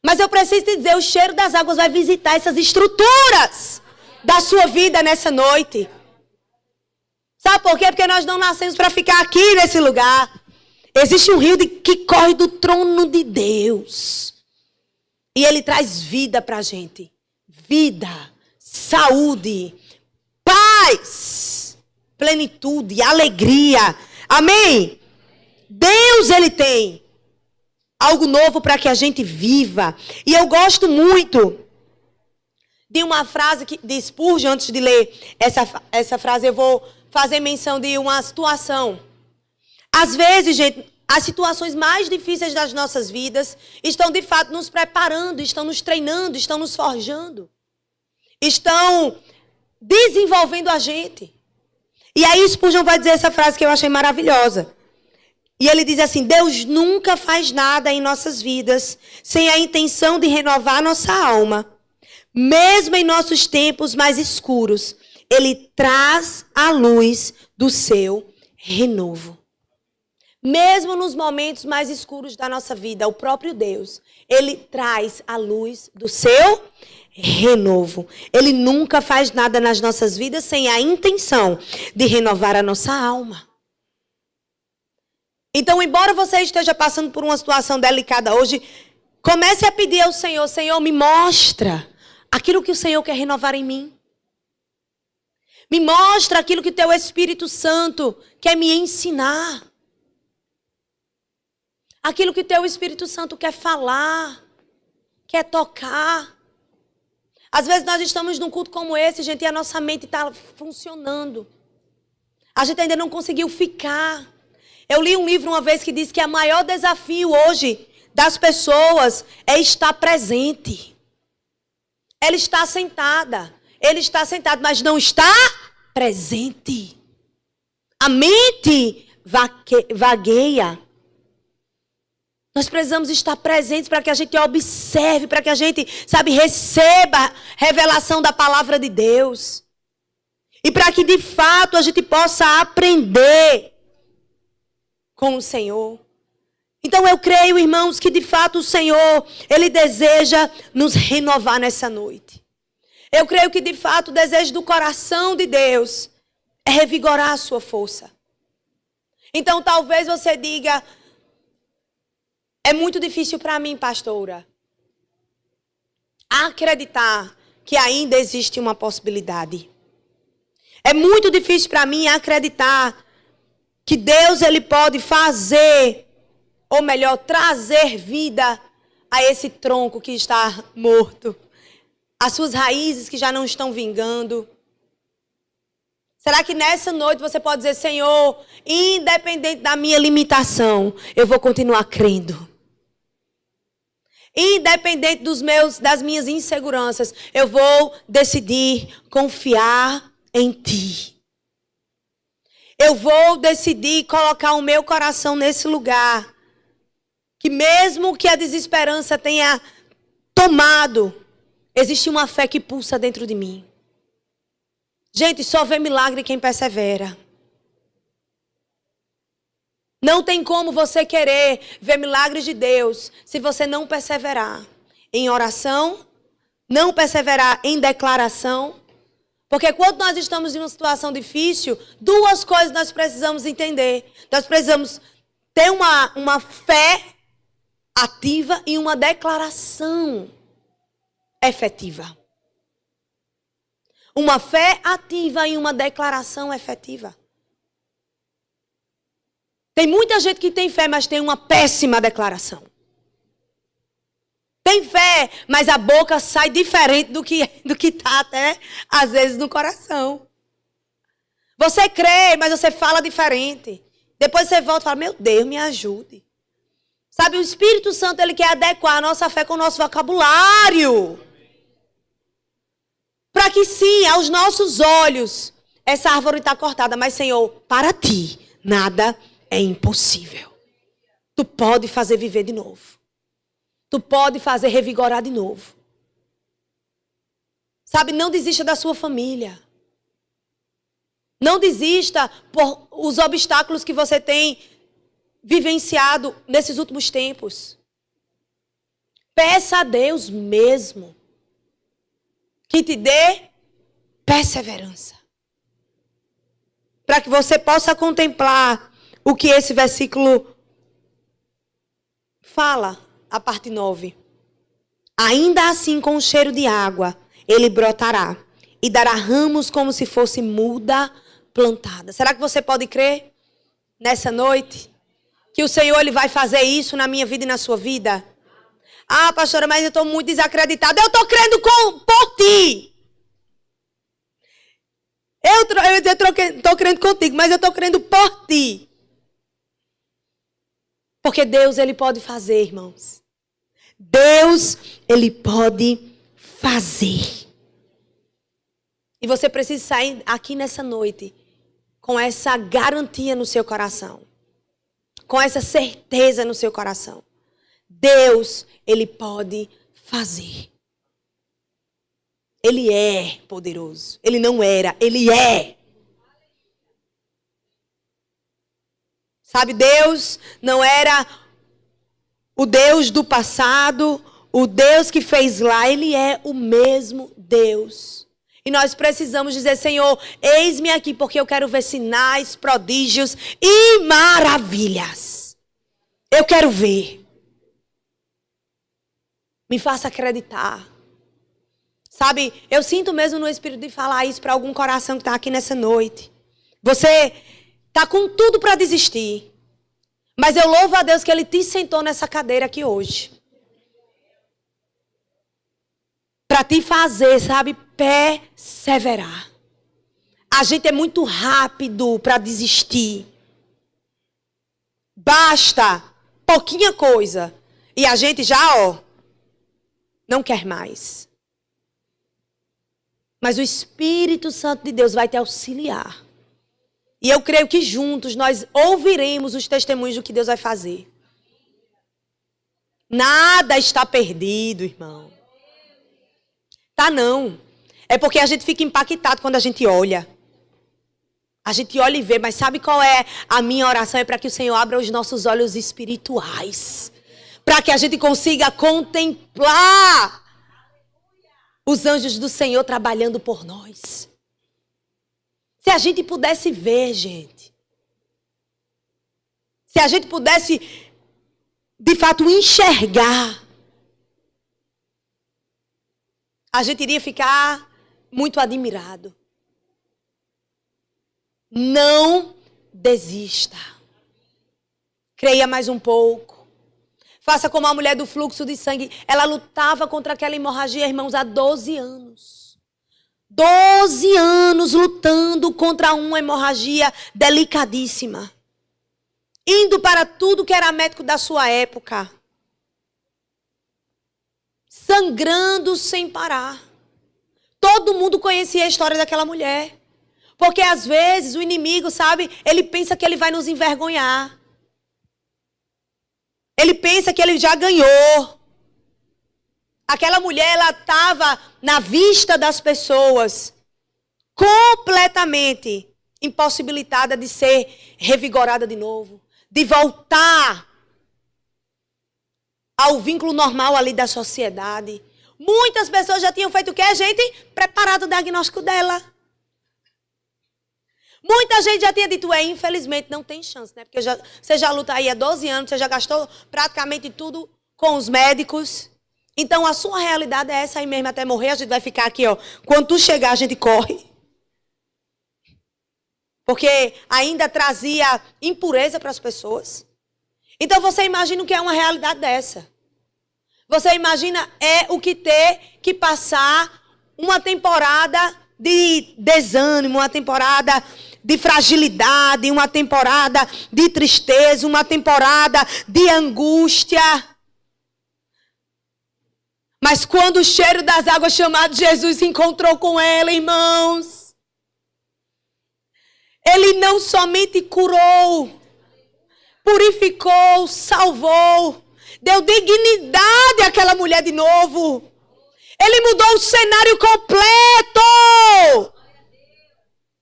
Speaker 1: Mas eu preciso te dizer, o cheiro das águas vai visitar essas estruturas da sua vida nessa noite. Sabe por quê? Porque nós não nascemos para ficar aqui nesse lugar. Existe um rio que corre do trono de Deus. E ele traz vida para a gente. Vida, saúde, paz, plenitude, alegria. Amém? Deus, Ele tem algo novo para que a gente viva. E eu gosto muito de uma frase de Spurgeon. Antes de ler essa frase, eu vou fazer menção de uma situação. Às vezes, gente, as situações mais difíceis das nossas vidas estão, de fato, nos preparando, estão nos treinando, estão nos forjando. Estão desenvolvendo a gente. E aí Spurgeon vai dizer essa frase que eu achei maravilhosa. E ele diz assim: Deus nunca faz nada em nossas vidas sem a intenção de renovar nossa alma. Mesmo em nossos tempos mais escuros, Ele traz a luz do seu renovo. Mesmo nos momentos mais escuros da nossa vida, o próprio Deus, Ele traz a luz do seu renovo. Ele nunca faz nada nas nossas vidas sem a intenção de renovar a nossa alma. Então, embora você esteja passando por uma situação delicada hoje, comece a pedir ao Senhor: Senhor, me mostra aquilo que o Senhor quer renovar em mim. Me mostra aquilo que o Teu Espírito Santo quer me ensinar. Aquilo que o Teu Espírito Santo quer falar, quer tocar. Às vezes nós estamos num culto como esse, gente, e a nossa mente está funcionando. A gente ainda não conseguiu ficar. Eu li um livro uma vez que diz que o maior desafio hoje das pessoas é estar presente. Ela está sentada, ele está sentado, mas não está presente. A mente vagueia. Nós precisamos estar presentes para que a gente observe, para que a gente, receba a revelação da palavra de Deus. E para que, de fato, a gente possa aprender com o Senhor. Então, eu creio, irmãos, que, de fato, o Senhor, Ele deseja nos renovar nessa noite. Eu creio que, de fato, o desejo do coração de Deus é revigorar a sua força. Então, talvez você diga: é muito difícil para mim, pastora, acreditar que ainda existe uma possibilidade. É muito difícil para mim acreditar que Deus, Ele pode fazer, ou melhor, trazer vida a esse tronco que está morto, as suas raízes que já não estão vingando. Será que nessa noite você pode dizer: Senhor, independente da minha limitação, eu vou continuar crendo. Independente das minhas inseguranças, eu vou decidir confiar em Ti. Eu vou decidir colocar o meu coração nesse lugar. Que mesmo que a desesperança tenha tomado, existe uma fé que pulsa dentro de mim. Gente, só vê milagre quem persevera. Não tem como você querer ver milagres de Deus se você não perseverar em oração, não perseverar em declaração. Porque quando nós estamos em uma situação difícil, duas coisas nós precisamos entender. Nós precisamos ter uma fé ativa e uma declaração efetiva. Uma fé ativa e uma declaração efetiva. Tem muita gente que tem fé, mas tem uma péssima declaração. Tem fé, mas a boca sai diferente do que está até, às vezes, no coração. Você crê, mas você fala diferente. Depois você volta e fala: meu Deus, me ajude. Sabe, o Espírito Santo, Ele quer adequar a nossa fé com o nosso vocabulário. Para que sim, aos nossos olhos, essa árvore está cortada. Mas, Senhor, para Ti, nada é impossível. Tu pode fazer viver de novo. Tu pode fazer revigorar de novo. Sabe, não desista da sua família. Não desista por os obstáculos que você tem vivenciado nesses últimos tempos. Peça a Deus mesmo que te dê perseverança. Para que você possa contemplar o que esse versículo fala, a parte 9. Ainda assim, com o cheiro de água, ele brotará e dará ramos como se fosse muda plantada. Será que você pode crer nessa noite que o Senhor ele vai fazer isso na minha vida e na sua vida? Ah, pastora, mas eu estou muito desacreditada. Eu estou crendo por ti. Eu estou crendo contigo, mas eu estou crendo por ti. Porque Deus, ele pode fazer, irmãos. Deus, ele pode fazer. E você precisa sair aqui nessa noite com essa garantia no seu coração. Com essa certeza no seu coração. Deus, ele pode fazer. Ele é poderoso. Ele não era, ele é. Sabe, Deus não era o Deus do passado, o Deus que fez lá, ele é o mesmo Deus. E nós precisamos dizer, Senhor, eis-me aqui porque eu quero ver sinais, prodígios e maravilhas. Eu quero ver. Me faça acreditar. Sabe, eu sinto mesmo no Espírito de falar isso para algum coração que está aqui nessa noite. Você está com tudo para desistir. Mas eu louvo a Deus que Ele te sentou nessa cadeira aqui hoje. Para te fazer, sabe, perseverar. A gente é muito rápido para desistir. Basta pouquinha coisa. E a gente já, não quer mais. Mas o Espírito Santo de Deus vai te auxiliar. E eu creio que juntos nós ouviremos os testemunhos do que Deus vai fazer. Nada está perdido, irmão. Tá não. É porque a gente fica impactado quando a gente olha. A gente olha e vê, mas sabe qual é a minha oração? É para que o Senhor abra os nossos olhos espirituais. Para que a gente consiga contemplar os anjos do Senhor trabalhando por nós. Se a gente pudesse ver, gente. Se a gente pudesse, de fato, enxergar. A gente iria ficar muito admirado. Não desista. Creia mais um pouco. Faça como a mulher do fluxo de sangue. Ela lutava contra aquela hemorragia, irmãos, há 12 anos. 12 anos lutando contra uma hemorragia delicadíssima. Indo para tudo que era médico da sua época. Sangrando sem parar. Todo mundo conhecia a história daquela mulher. Porque às vezes o inimigo, sabe, ele pensa que ele vai nos envergonhar. Ele pensa que ele já ganhou. Aquela mulher, ela estava na vista das pessoas, completamente impossibilitada de ser revigorada de novo, de voltar ao vínculo normal ali da sociedade. Muitas pessoas já tinham feito o quê, gente? Preparado o diagnóstico dela. Muita gente já tinha dito, infelizmente não tem chance, né? Porque você já luta aí há 12 anos, você já gastou praticamente tudo com os médicos. Então, a sua realidade é essa aí mesmo, até morrer, a gente vai ficar aqui, Quando tu chegar, a gente corre. Porque ainda trazia impureza para as pessoas. Então, você imagina o que é uma realidade dessa. Você imagina o que ter que passar uma temporada de desânimo, uma temporada de fragilidade, uma temporada de tristeza, uma temporada de angústia. Mas quando o cheiro das águas chamado Jesus se encontrou com ela, irmãos, ele não somente curou, purificou, salvou, deu dignidade àquela mulher de novo. Ele mudou o cenário completo.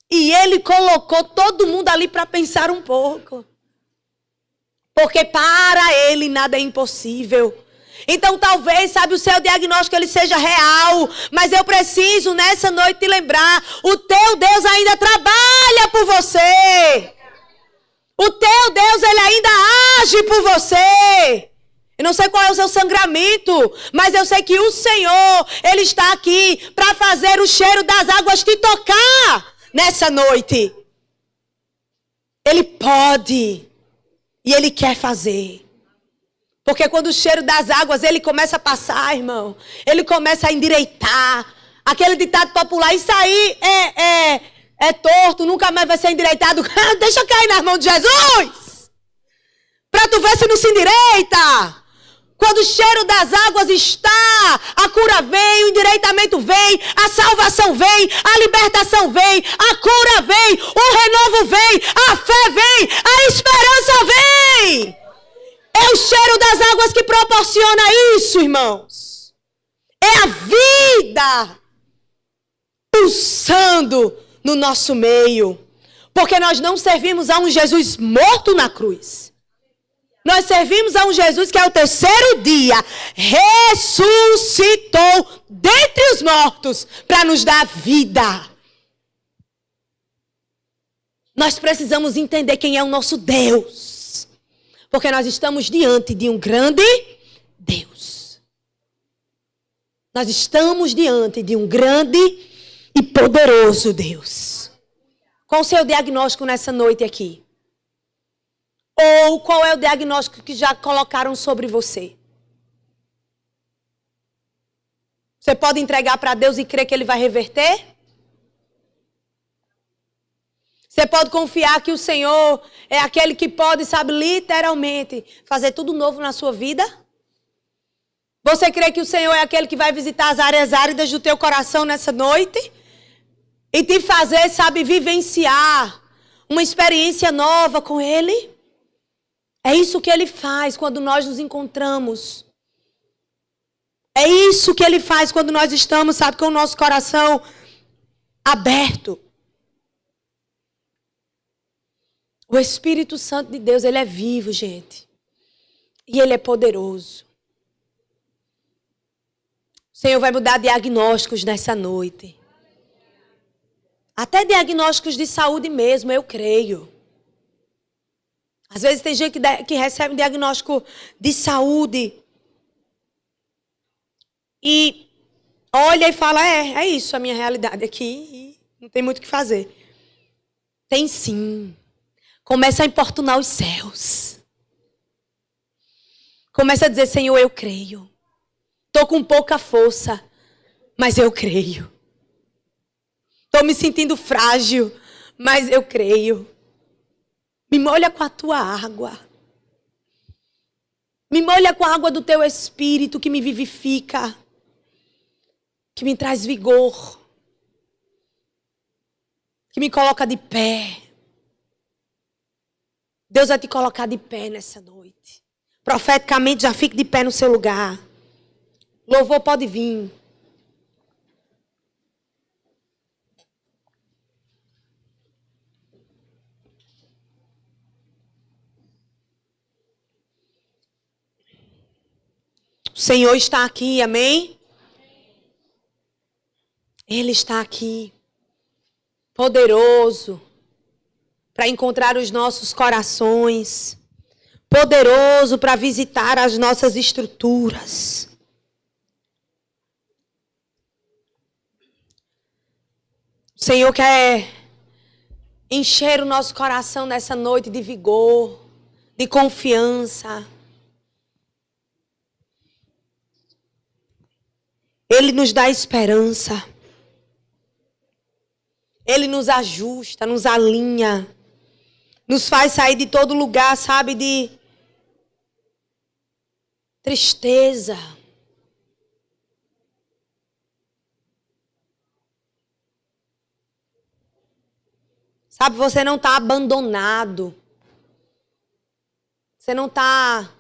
Speaker 1: E ele colocou todo mundo ali para pensar um pouco. Porque para ele nada é impossível. Então talvez, sabe, o seu diagnóstico ele seja real. Mas eu preciso nessa noite te lembrar. O teu Deus ainda trabalha por você. O teu Deus ele ainda age por você. Eu não sei qual é o seu sangramento, mas eu sei que o Senhor, Ele está aqui para fazer o cheiro das águas te tocar nessa noite. Ele pode e Ele quer fazer. Porque quando o cheiro das águas, ele começa a passar, irmão, ele começa a endireitar. Aquele ditado popular, isso aí é torto, nunca mais vai ser endireitado. Deixa cair nas mãos de Jesus. Para tu ver se não se endireita. Quando o cheiro das águas está, a cura vem, o endireitamento vem, a salvação vem, a libertação vem, a cura vem, o renovo vem, a fé vem, a esperança vem. É o cheiro das águas que proporciona isso, irmãos. É a vida pulsando no nosso meio. Porque nós não servimos a um Jesus morto na cruz. Nós servimos a um Jesus que ao terceiro dia ressuscitou dentre os mortos para nos dar vida. Nós precisamos entender quem é o nosso Deus. Porque nós estamos diante de um grande Deus. Nós estamos diante de um grande e poderoso Deus. Qual o seu diagnóstico nessa noite aqui? Ou qual é o diagnóstico que já colocaram sobre você? Você pode entregar para Deus e crer que Ele vai reverter? Você pode confiar que o Senhor é aquele que pode, sabe, literalmente fazer tudo novo na sua vida? Você crê que o Senhor é aquele que vai visitar as áreas áridas do teu coração nessa noite? E te fazer, sabe, vivenciar uma experiência nova com Ele? É isso que Ele faz quando nós nos encontramos. É isso que Ele faz quando nós estamos, sabe, com o nosso coração aberto. O Espírito Santo de Deus, Ele é vivo, gente. E Ele é poderoso. O Senhor vai mudar diagnósticos nessa noite. Até diagnósticos de saúde mesmo, eu creio. Às vezes tem gente que recebe um diagnóstico de saúde. E olha e fala, é isso a minha realidade aqui. E não tem muito o que fazer. Tem sim. Começa a importunar os céus. Começa a dizer, Senhor, eu creio. Estou com pouca força, mas eu creio. Estou me sentindo frágil, mas eu creio. Me molha com a tua água. Me molha com a água do teu Espírito que me vivifica. Que me traz vigor. Que me coloca de pé. Deus vai te colocar de pé nessa noite. Profeticamente, já fique de pé no seu lugar. Louvor pode vir. O Senhor está aqui, amém? Ele está aqui. Poderoso. Para encontrar os nossos corações. Poderoso para visitar as nossas estruturas. O Senhor quer encher o nosso coração nessa noite de vigor, de confiança. Ele nos dá esperança. Ele nos ajusta, nos alinha. Nos faz sair de todo lugar, sabe, de tristeza. Sabe, você não está abandonado. Você não está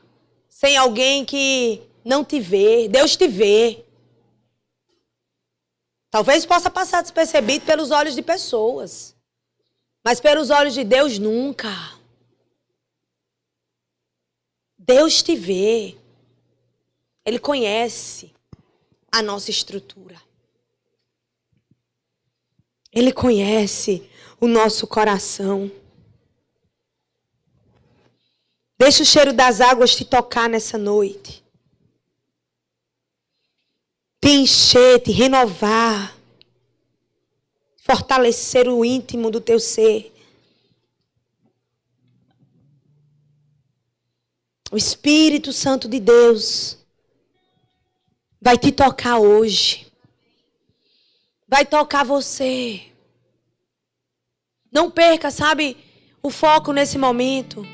Speaker 1: sem alguém que não te vê. Deus te vê. Talvez possa passar despercebido pelos olhos de pessoas. Mas pelos olhos de Deus, nunca. Deus te vê. Ele conhece a nossa estrutura. Ele conhece o nosso coração. Deixa o cheiro das águas te tocar nessa noite. Te encher, te renovar. Fortalecer o íntimo do teu ser. O Espírito Santo de Deus vai te tocar hoje. Vai tocar você. Não perca, sabe, o foco nesse momento.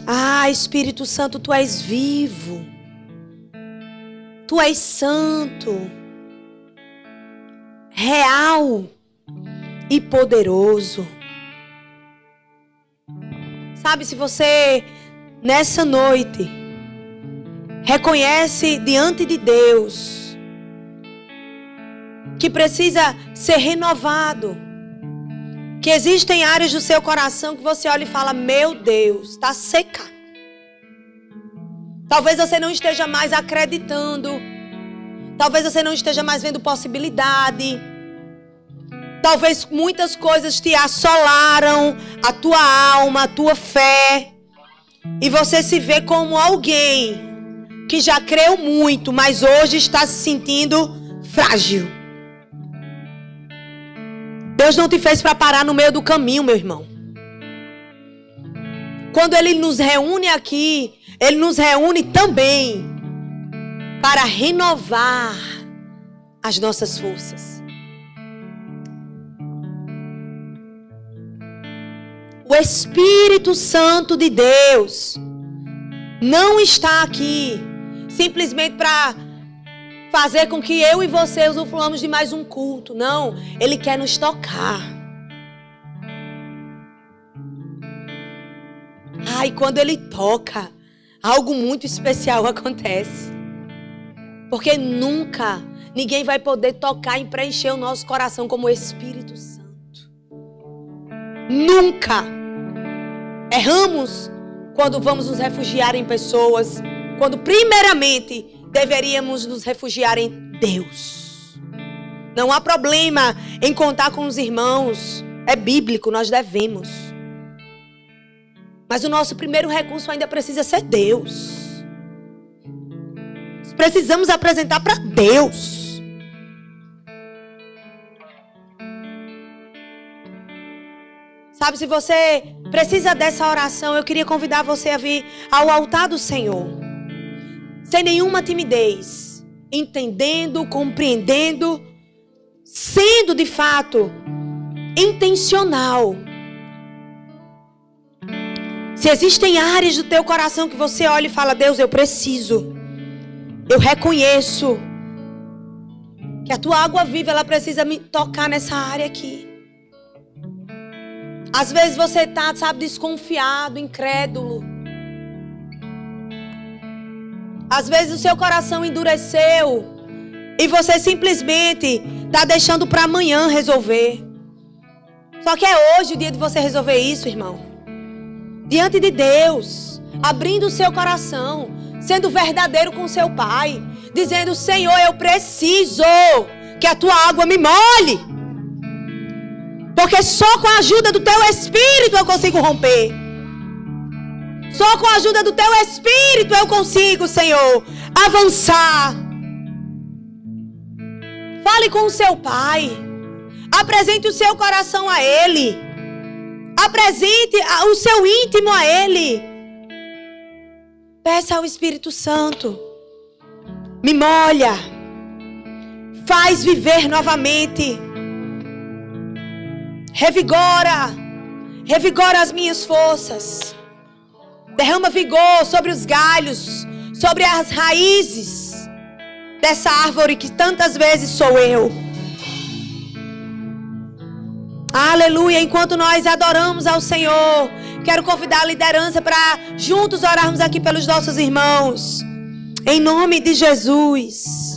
Speaker 1: Ah, Espírito Santo, tu és vivo. Tu és santo. Real e poderoso. Sabe, se você nessa noite reconhece diante de Deus que precisa ser renovado, que existem áreas do seu coração que você olha e fala: meu Deus, está seca. Talvez você não esteja mais acreditando. Talvez você não esteja mais vendo possibilidade. Talvez muitas coisas te assolaram a tua alma, a tua fé. E você se vê como alguém que já creu muito, mas hoje está se sentindo frágil. Deus não te fez para parar no meio do caminho, meu irmão. Quando Ele nos reúne aqui, Ele nos reúne também para renovar as nossas forças. O Espírito Santo de Deus não está aqui simplesmente para fazer com que eu e você usufruamos de mais um culto. Não, Ele quer nos tocar. E quando Ele toca, algo muito especial acontece. Porque nunca ninguém vai poder tocar e preencher o nosso coração como o Espírito Santo. Nunca. Erramos quando vamos nos refugiar em pessoas, quando primeiramente deveríamos nos refugiar em Deus. Não há problema em contar com os irmãos. É bíblico, nós devemos. Mas o nosso primeiro recurso ainda precisa ser Deus. Precisamos apresentar para Deus. Sabe, se você precisa dessa oração, eu queria convidar você a vir ao altar do Senhor. Sem nenhuma timidez. Entendendo, compreendendo. Sendo de fato intencional. Se existem áreas do teu coração que você olha e fala: Deus, eu preciso. Eu reconheço que a tua água viva, ela precisa me tocar nessa área aqui. Às vezes você está, sabe, desconfiado, incrédulo. Às vezes o seu coração endureceu e você simplesmente está deixando para amanhã resolver. Só que é hoje o dia de você resolver isso, irmão. Diante de Deus, abrindo o seu coração, sendo verdadeiro com seu Pai, dizendo: Senhor, eu preciso que a tua água me molhe. Porque só com a ajuda do teu Espírito eu consigo romper. Só com a ajuda do teu Espírito eu consigo, Senhor, avançar. Fale com o seu Pai. Apresente o seu coração a Ele. Apresente o seu íntimo a Ele. Peça ao Espírito Santo: me molha. Faz viver novamente. Revigora. Revigora as minhas forças. Derrama vigor sobre os galhos, sobre as raízes dessa árvore que tantas vezes sou eu. Aleluia. Enquanto nós adoramos ao Senhor, quero convidar a liderança para juntos orarmos aqui pelos nossos irmãos. Em nome de Jesus.